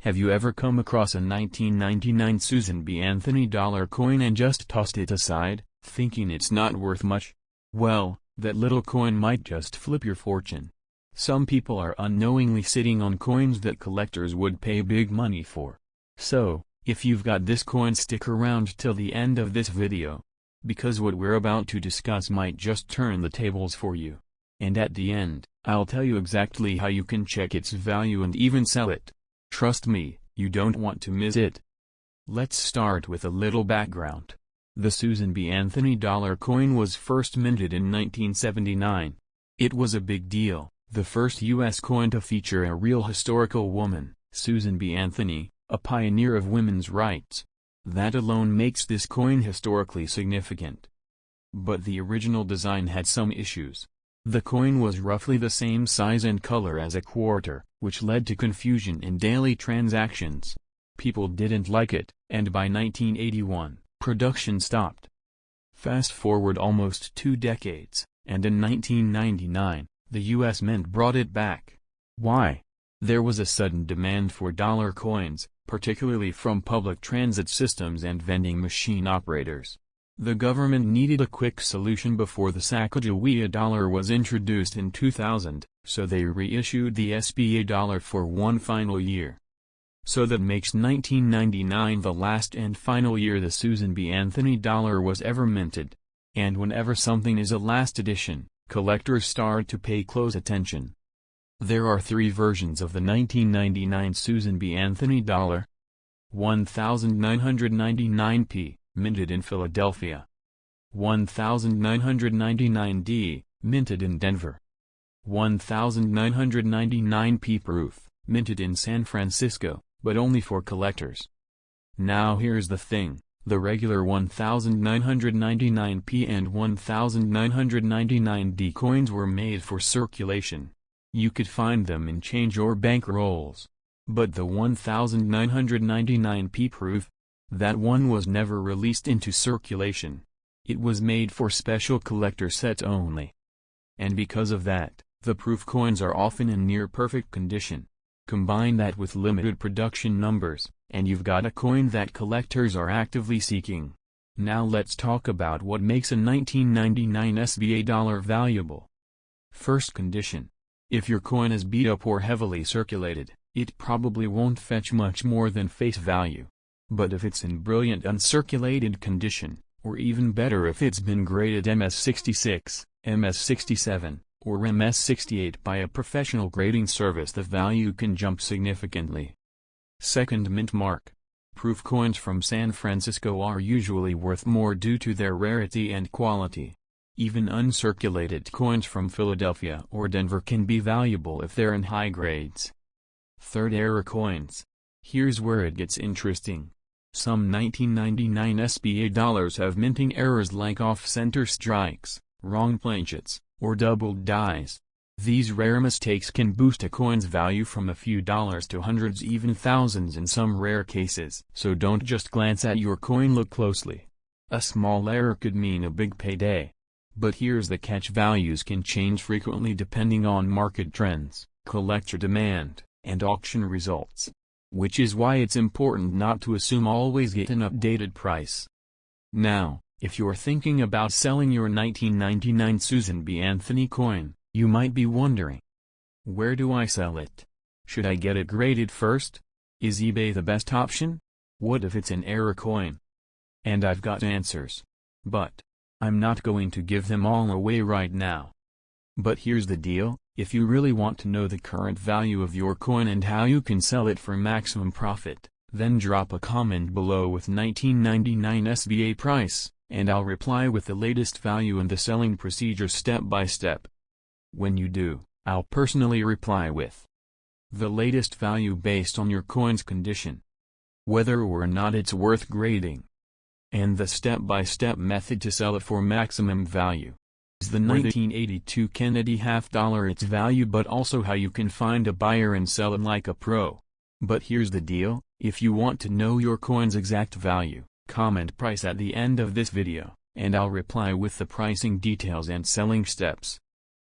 Have you ever come across a 1999 Susan B. Anthony dollar coin and just tossed it aside, thinking it's not worth much? Well, that little coin might just flip your fortune. Some people are unknowingly sitting on coins that collectors would pay big money for. So, if you've got this coin, stick around till the end of this video, because what we're about to discuss might just turn the tables for you. And at the end, I'll tell you exactly how you can check its value and even sell it. Trust me, you don't want to miss it. Let's start with a little background. The Susan B. Anthony dollar coin was first minted in 1979. It was a big deal, the first U.S. coin to feature a real historical woman, Susan B. Anthony, a pioneer of women's rights. That alone makes this coin historically significant. But the original design had some issues. The coin was roughly the same size and color as a quarter, which led to confusion in daily transactions. People didn't like it, and by 1981, production stopped. Fast forward almost 2 decades, and in 1999, the U.S. Mint brought it back. Why? There was a sudden demand for dollar coins, particularly from public transit systems and vending machine operators. The government needed a quick solution before the Sacagawea dollar was introduced in 2000, so they reissued the SBA dollar for one final year. So that makes 1999 the last and final year the Susan B. Anthony dollar was ever minted. And whenever something is a last edition, collectors start to pay close attention. There are 3 versions of the 1999 Susan B. Anthony dollar. 1999p, minted in Philadelphia. 1999d, minted in Denver. 1999p proof, minted in San Francisco, but only for collectors. Now here's the thing, the regular 1999p and 1999d coins were made for circulation. You could find them in change or bank rolls. But the 1999p proof, that one was never released into circulation. It was made for special collector sets only. And because of that, the proof coins are often in near-perfect condition. Combine that with limited production numbers, and you've got a coin that collectors are actively seeking. Now let's talk about what makes a 1999 SBA dollar valuable. First condition. If your coin is beat up or heavily circulated, it probably won't fetch much more than face value. But if it's in brilliant uncirculated condition, or even better if it's been graded MS66, MS67, or MS68 by a professional grading service, the value can jump significantly. Second mint mark. Proof coins from San Francisco are usually worth more due to their rarity and quality. Even uncirculated coins from Philadelphia or Denver can be valuable if they're in high grades. Third, error coins. Here's where it gets interesting. Some 1999 SBA dollars have minting errors like off-center strikes, wrong planchet, or doubled dies. These rare mistakes can boost a coin's value from a few dollars to hundreds, even thousands in some rare cases. So don't just glance at your coin, look closely. A small error could mean a big payday. But here's the catch: values can change frequently depending on market trends, collector demand, and auction results. Which is why it's important not to assume always get an updated price. Now, if you're thinking about selling your 1999 Susan B. Anthony coin, you might be wondering, where do I sell it? Should I get it graded first? Is eBay the best option? What if it's an error coin? And I've got answers. But I'm not going to give them all away right now. But here's the deal, if you really want to know the current value of your coin and how you can sell it for maximum profit, then drop a comment below with 1999 SBA price, and I'll reply with the latest value and the selling procedure step by step. When you do, I'll personally reply with the latest value based on your coin's condition, whether or not it's worth grading, and the step-by-step method to sell it for maximum value. Is the 1982 Kennedy half dollar its value, but also how you can find a buyer and sell it like a pro. But here's the deal, if you want to know your coin's exact value, comment price at the end of this video, and I'll reply with the pricing details and selling steps.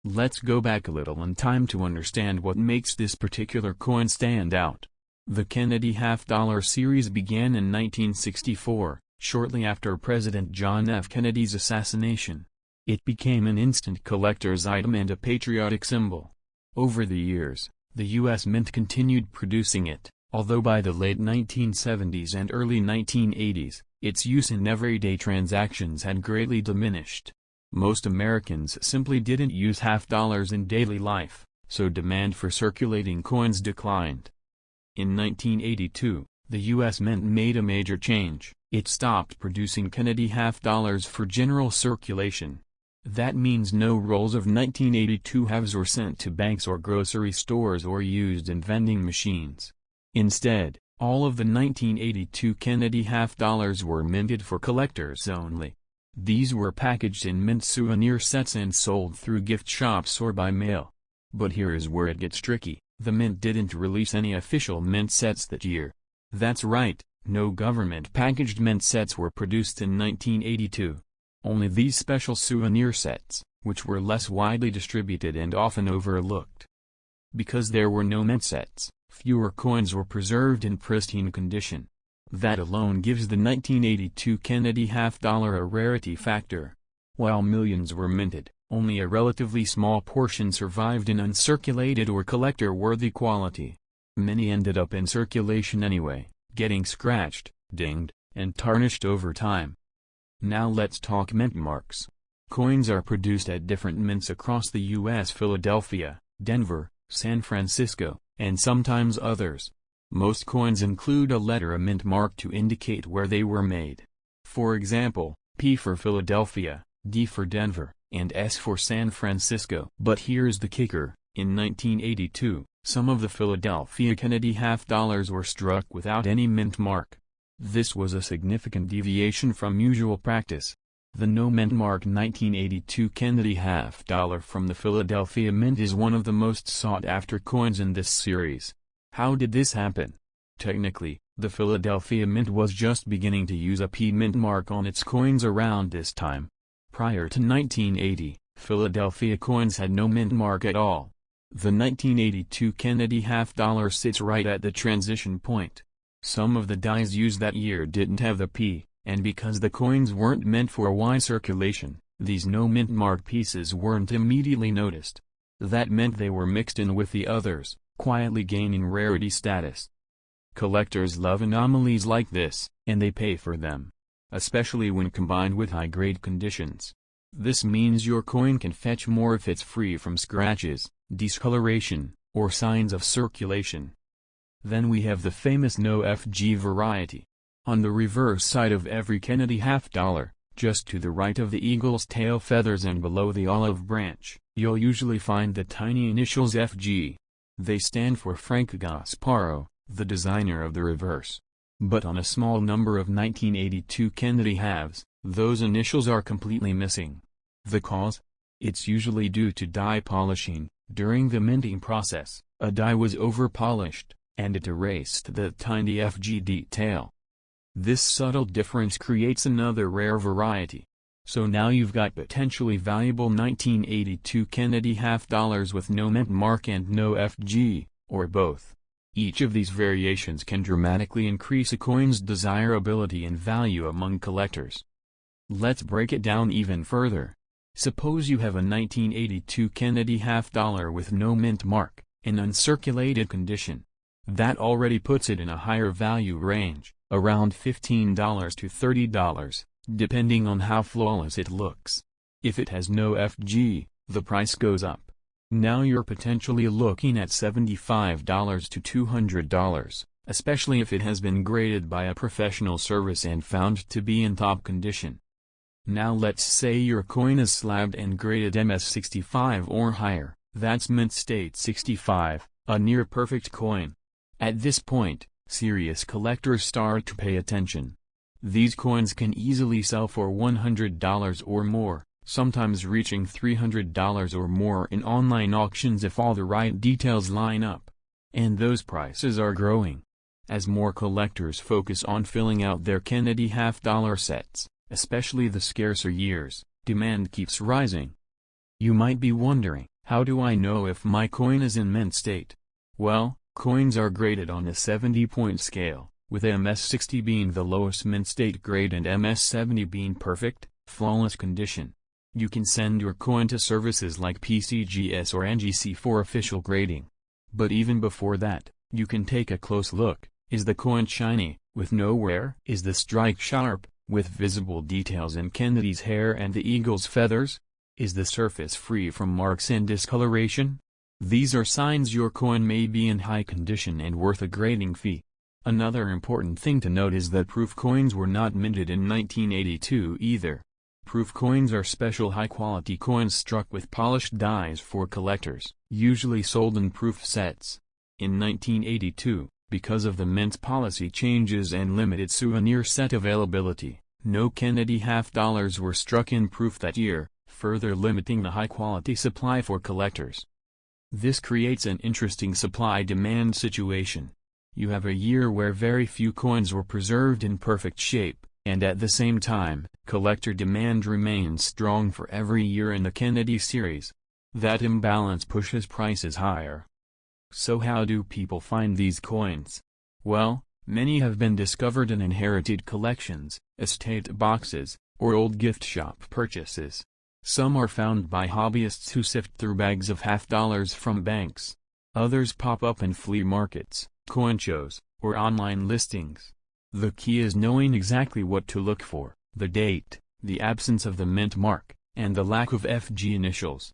Let's go back a little in time to understand what makes this particular coin stand out. The Kennedy half-dollar series began in 1964, shortly after President John F. Kennedy's assassination. It became an instant collector's item and a patriotic symbol. Over the years, the U.S. Mint continued producing it, although by the late 1970s and early 1980s, its use in everyday transactions had greatly diminished. Most Americans simply didn't use half-dollars in daily life, so demand for circulating coins declined. In 1982, the U.S. Mint made a major change. It stopped producing Kennedy half-dollars for general circulation. That means no rolls of 1982 halves were sent to banks or grocery stores or used in vending machines. Instead, all of the 1982 Kennedy half-dollars were minted for collectors only. These were packaged in mint souvenir sets and sold through gift shops or by mail. But here is where it gets tricky. The Mint didn't release any official mint sets that year. That's right, no government-packaged mint sets were produced in 1982. Only these special souvenir sets, which were less widely distributed and often overlooked. Because there were no mint sets, fewer coins were preserved in pristine condition. That alone gives the 1982 Kennedy half-dollar a rarity factor. While millions were minted, only a relatively small portion survived in uncirculated or collector-worthy quality. Many ended up in circulation anyway, getting scratched, dinged, and tarnished over time. Now let's talk mint marks. Coins are produced at different mints across the U.S. Philadelphia, Denver, San Francisco, and sometimes others. Most coins include a letter, a mint mark, to indicate where they were made. For example, P for Philadelphia, D for Denver, and S for San Francisco. But here's the kicker: in 1982, some of the Philadelphia Kennedy half-dollars were struck without any mint mark. This was a significant deviation from usual practice. The no mint mark 1982 Kennedy half-dollar from the Philadelphia Mint is one of the most sought-after coins in this series. How did this happen? Technically, the Philadelphia Mint was just beginning to use a P mint mark on its coins around this time. Prior to 1980, Philadelphia coins had no mint mark at all. The 1982 Kennedy half-dollar sits right at the transition point. Some of the dies used that year didn't have the P, and because the coins weren't meant for wide circulation, these no mint mark pieces weren't immediately noticed. That meant they were mixed in with the others, quietly gaining rarity status. Collectors love anomalies like this, and they pay for them, especially when combined with high-grade conditions. This means your coin can fetch more if it's free from scratches, discoloration, or signs of circulation. Then we have the famous no FG variety. On the reverse side of every Kennedy half-dollar, just to the right of the eagle's tail feathers and below the olive branch, you'll usually find the tiny initials FG. They stand for Frank Gasparo, the designer of the reverse. But on a small number of 1982 Kennedy halves, those initials are completely missing. The cause? It's usually due to die polishing. During the minting process, a die was over-polished, and it erased the tiny FG detail. This subtle difference creates another rare variety. So now you've got potentially valuable 1982 Kennedy half-dollars with no mint mark and no FG, or both. Each of these variations can dramatically increase a coin's desirability and value among collectors. Let's break it down even further. Suppose you have a 1982 Kennedy half-dollar with no mint mark, in uncirculated condition. That already puts it in a higher value range, around $15 to $30, depending on how flawless it looks. If it has no FG, the price goes up. Now you're potentially looking at $75 to $200, especially if it has been graded by a professional service and found to be in top condition. Now let's say your coin is slabbed and graded MS65 or higher, that's mint state 65, a near-perfect coin. At this point, serious collectors start to pay attention. These coins can easily sell for $100 or more, sometimes reaching $300 or more in online auctions if all the right details line up. And those prices are growing. As more collectors focus on filling out their Kennedy half-dollar sets, especially the scarcer years, demand keeps rising. You might be wondering, how do I know if my coin is in mint state? Well, Coins are graded on a 70-point scale, with MS-60 being the lowest mint state grade and MS-70 being perfect, flawless condition. You can send your coin to services like PCGS or NGC for official grading. But even before that, you can take a close look. Is the coin shiny, with no wear? Is the strike sharp, with visible details in Kennedy's hair and the eagle's feathers? Is the surface free from marks and discoloration? These are signs your coin may be in high condition and worth a grading fee. Another important thing to note is that proof coins were not minted in 1982 either. Proof coins are special high-quality coins struck with polished dies for collectors, usually sold in proof sets. In 1982, because of the mint policy changes and limited souvenir set availability, no Kennedy half-dollars were struck in proof that year, further limiting the high-quality supply for collectors. This creates an interesting supply-demand situation. You have a year where very few coins were preserved in perfect shape, and at the same time, collector demand remains strong for every year in the Kennedy series. That imbalance pushes prices higher. So how do people find these coins? Well, many have been discovered in inherited collections, estate boxes, or old gift shop purchases. Some are found by hobbyists who sift through bags of half-dollars from banks. Others pop up in flea markets, coin shows, or online listings. The key is knowing exactly what to look for: the date, the absence of the mint mark, and the lack of FG initials.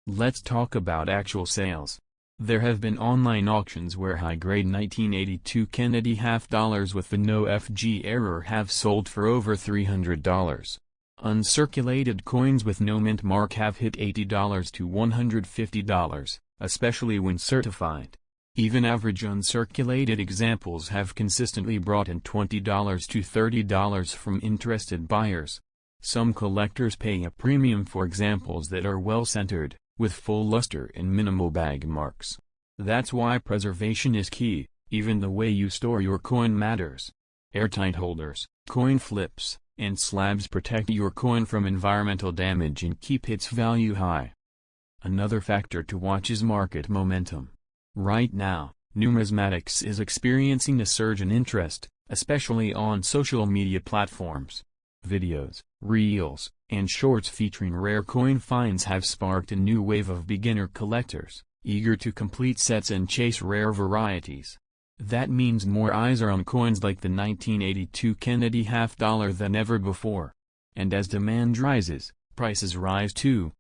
Let's talk about actual sales. There have been online auctions where high-grade 1982 Kennedy half-dollars with the no FG error have sold for over $300. Uncirculated coins with no mint mark have hit $80 to $150, especially when certified. Even average uncirculated examples have consistently brought in $20 to $30 from interested buyers. Some collectors pay a premium for examples that are well-centered, with full luster and minimal bag marks. That's why preservation is key. Even the way you store your coin matters. Airtight holders, coin flips, and slabs protect your coin from environmental damage and keep its value high. Another factor to watch is market momentum. Right now, numismatics is experiencing a surge in interest, especially on social media platforms. Videos, reels, and shorts featuring rare coin finds have sparked a new wave of beginner collectors, eager to complete sets and chase rare varieties. That means more eyes are on coins like the 1982 Kennedy half-dollar than ever before. And as demand rises, prices rise too.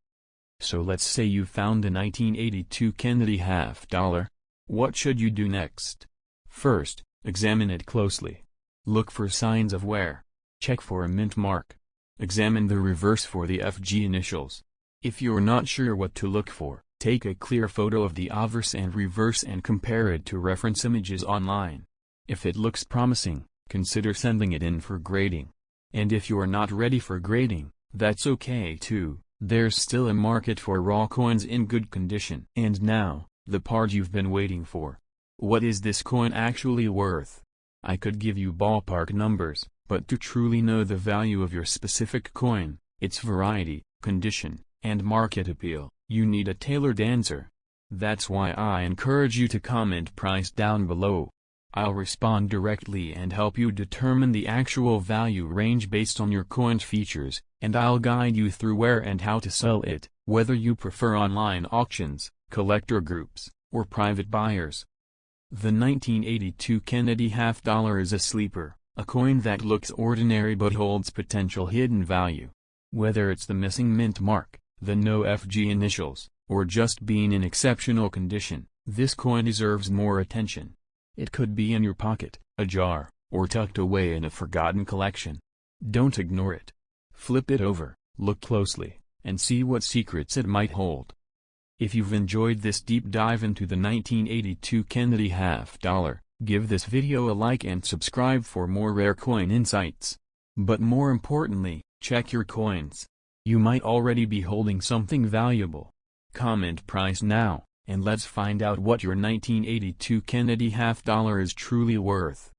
So let's say you found a 1982 Kennedy half-dollar. What should you do next? First, examine it closely. Look for signs of wear. Check for a mint mark. Examine the reverse for the FG initials. If you're not sure what to look for, take a clear photo of the obverse and reverse and compare it to reference images online. If it looks promising, consider sending it in for grading. And if you're not ready for grading, that's okay too. There's still a market for raw coins in good condition. And now, the part you've been waiting for. What is this coin actually worth? I could give you ballpark numbers, but to truly know the value of your specific coin, its variety, condition, and market appeal, you need a tailored answer. That's why I encourage you to comment price down below. I'll respond directly and help you determine the actual value range based on your coin's features, and I'll guide you through where and how to sell it, whether you prefer online auctions, collector groups, or private buyers. The 1982 Kennedy half-dollar is a sleeper, a coin that looks ordinary but holds potential hidden value. Whether it's the missing mint mark, the no FG initials, or just being in exceptional condition, this coin deserves more attention. It could be in your pocket, a jar, or tucked away in a forgotten collection. Don't ignore it. Flip it over, look closely, and see what secrets it might hold. If you've enjoyed this deep dive into the 1982 Kennedy half-dollar, give this video a like and subscribe for more rare coin insights. But more importantly, check your coins. You might already be holding something valuable. Comment price now, and let's find out what your 1982 Kennedy half-dollar is truly worth.